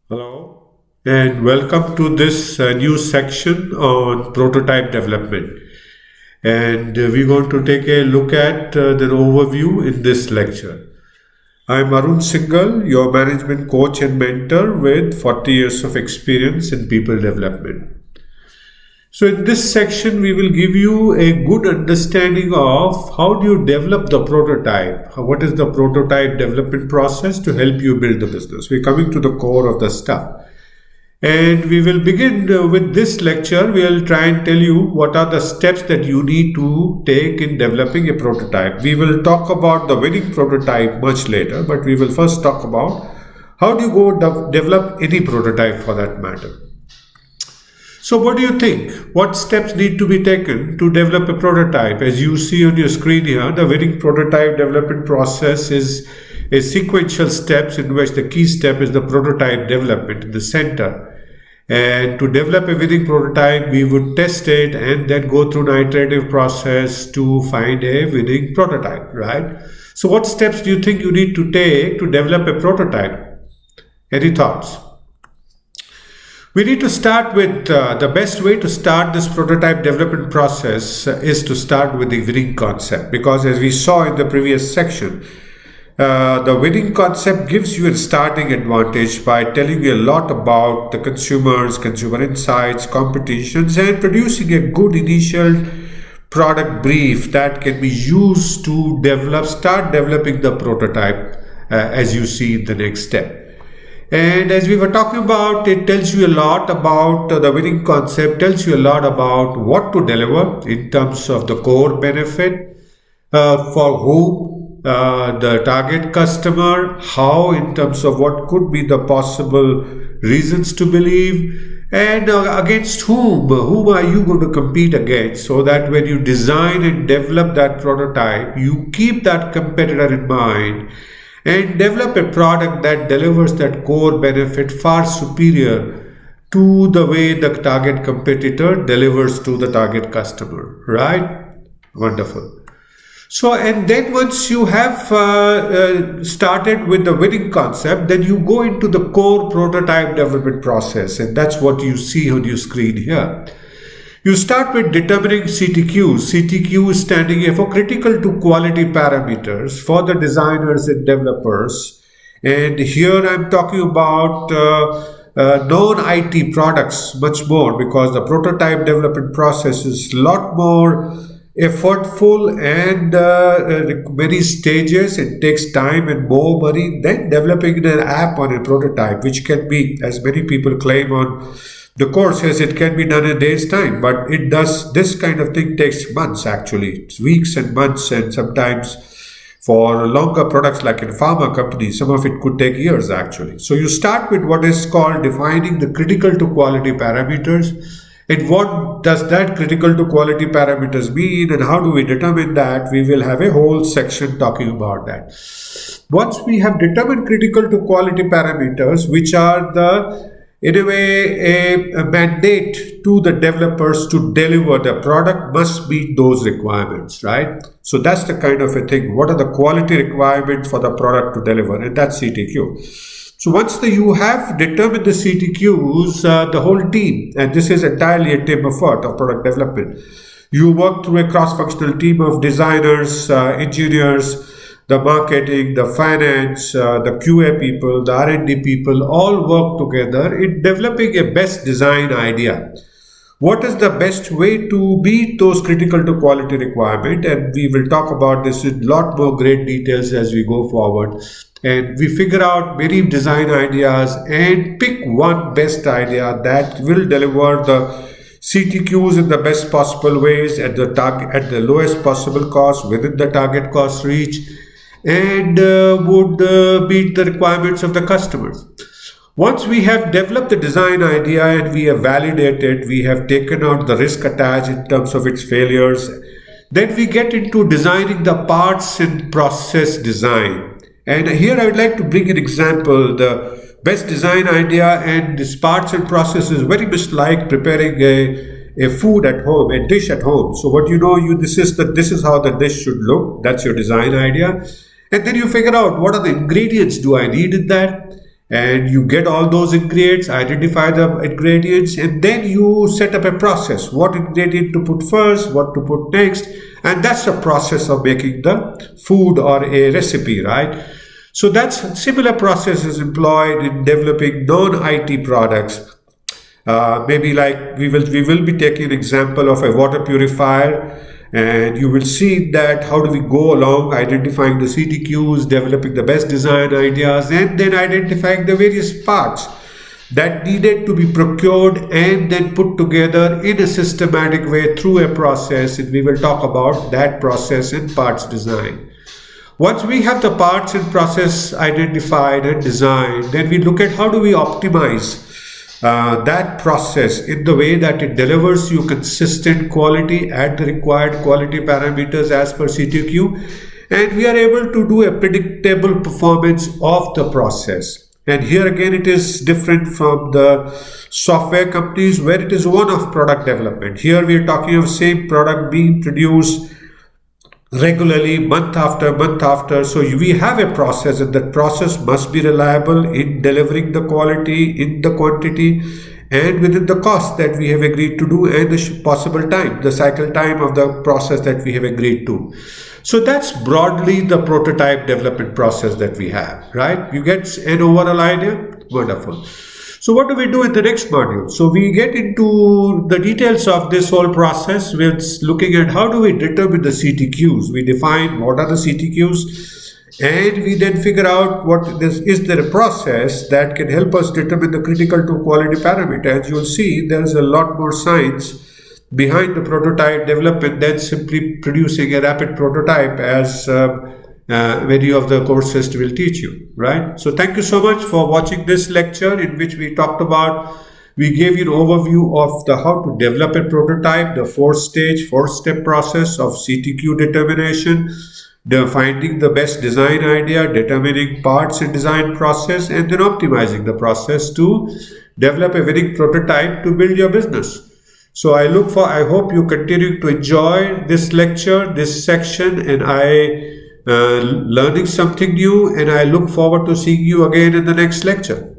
Hello, and welcome to this new section on prototype development. And we're going to take a look at the overview in this lecture. I'm Arun Singhal, your management coach and mentor with 40 years of experience in people development. So, in this section, we will give you a good understanding of how do you develop the prototype. What is the prototype development process to help you build the business? We're coming to the core of the stuff. And we will begin with this lecture. We'll try and tell you what are the steps that you need to take in developing a prototype. We will talk about the winning prototype much later, but we will first talk about how do you go develop any prototype for that matter. So, what do you think? What steps need to be taken to develop a prototype? As you see on your screen here, the winning prototype development process is a sequential steps in which the key step is the prototype development in the center. And to develop a winning prototype, we would test it and then go through an iterative process to find a winning prototype, right? So, what steps do you think you need to take to develop a prototype? Any thoughts? We need to start with the best way to start this prototype development process is to start with the winning concept, because as we saw in the previous section, the winning concept gives you a starting advantage by telling you a lot about the consumers, consumer insights, competitions, and producing a good initial product brief that can be used to start developing the prototype as you see in the next step. And as we were talking about, it tells you a lot about the winning concept, tells you a lot about what to deliver in terms of the core benefit, for whom, the target customer, how in terms of what could be the possible reasons to believe, and against whom are you going to compete against, so that when you design and develop that prototype, you keep that competitor in mind and develop a product that delivers that core benefit far superior to the way the target competitor delivers to the target customer, right? Wonderful. So, and then once you have started with the winning concept, then you go into the core prototype development process, and that's what you see on your screen here. You start with determining CTQs. CTQ is standing here for critical to quality parameters for the designers and developers. And here I'm talking about non-IT products much more, because the prototype development process is a lot more effortful and many stages. It takes time and more money than developing an app on a prototype, which can be, as many people claim on the course, says it can be done in a day's time, but it does. This kind of thing takes months actually. It's weeks and months, and sometimes for longer products like in pharma companies, some of it could take years actually. So you start with what is called defining the critical to quality parameters. And what does that critical to quality parameters mean, and how do we determine that? We will have a whole section talking about that. Once we have determined critical to quality parameters, which are in a way, a mandate to the developers to deliver the product must meet those requirements, right? So that's the kind of a thing. What are the quality requirements for the product to deliver? And that's CTQ. So once you have determined the CTQs, the whole team, and this is entirely a team effort of product development, you work through a cross-functional team of designers, engineers, the marketing, the finance, the QA people, the R&D people all work together in developing a best design idea. What is the best way to meet those critical to quality requirement? And we will talk about this in a lot more great details as we go forward. And we figure out many design ideas and pick one best idea that will deliver the CTQs in the best possible ways at the lowest possible cost within the target cost reach, and would meet the requirements of the customers. Once we have developed the design idea and we have validated, we have taken out the risk attached in terms of its failures, then we get into designing the parts and process design. And here I would like to bring an example. The best design idea and this parts and process is very much like preparing a food at home, a dish at home. So what this is how the dish should look. That's your design idea. And then you figure out what are the ingredients do I need in that, And you get all those ingredients, identify the ingredients, and then you set up a process. What ingredient to put first, what to put next, and that's the process of making the food or a recipe, right? So that's similar process is employed in developing non-IT products. Maybe like we will be taking an example of a water purifier, and you will see that how do we go along identifying the CTQs, developing the best design ideas, and then identifying the various parts that needed to be procured and then put together in a systematic way through a process. And we will talk about that process in parts design. Once we have the parts and process identified and designed, then we look at how do we optimize that process in the way that it delivers you consistent quality at the required quality parameters as per CTQ, and we are able to do a predictable performance of the process. And here again, it is different from the software companies where it is one-off product development. Here we are talking of same product being produced regularly, month after month after. So we have a process, and that process must be reliable in delivering the quality, in the quantity, and within the cost that we have agreed to do, and the possible time, the cycle time of the process that we have agreed to. So that's broadly the prototype development process that we have, right? You get an overall idea? Wonderful. So what do we do in the next module? So we get into the details of this whole process. We're looking at how do we determine the CTQs. We define what are the CTQs, and we then figure out what is there a process that can help us determine the critical to quality parameter. As you'll see, there is a lot more science behind the prototype development than simply producing a rapid prototype as many of the courses will teach you, right? So thank you so much for watching this lecture in which we talked about, we gave you an overview of the how to develop a prototype, the four-step process of CTQ determination, the finding the best design idea, determining parts and design process, and then optimizing the process to develop a winning prototype to build your business. So I hope you continue to enjoy this lecture, this section, and learning something new, and I look forward to seeing you again in the next lecture.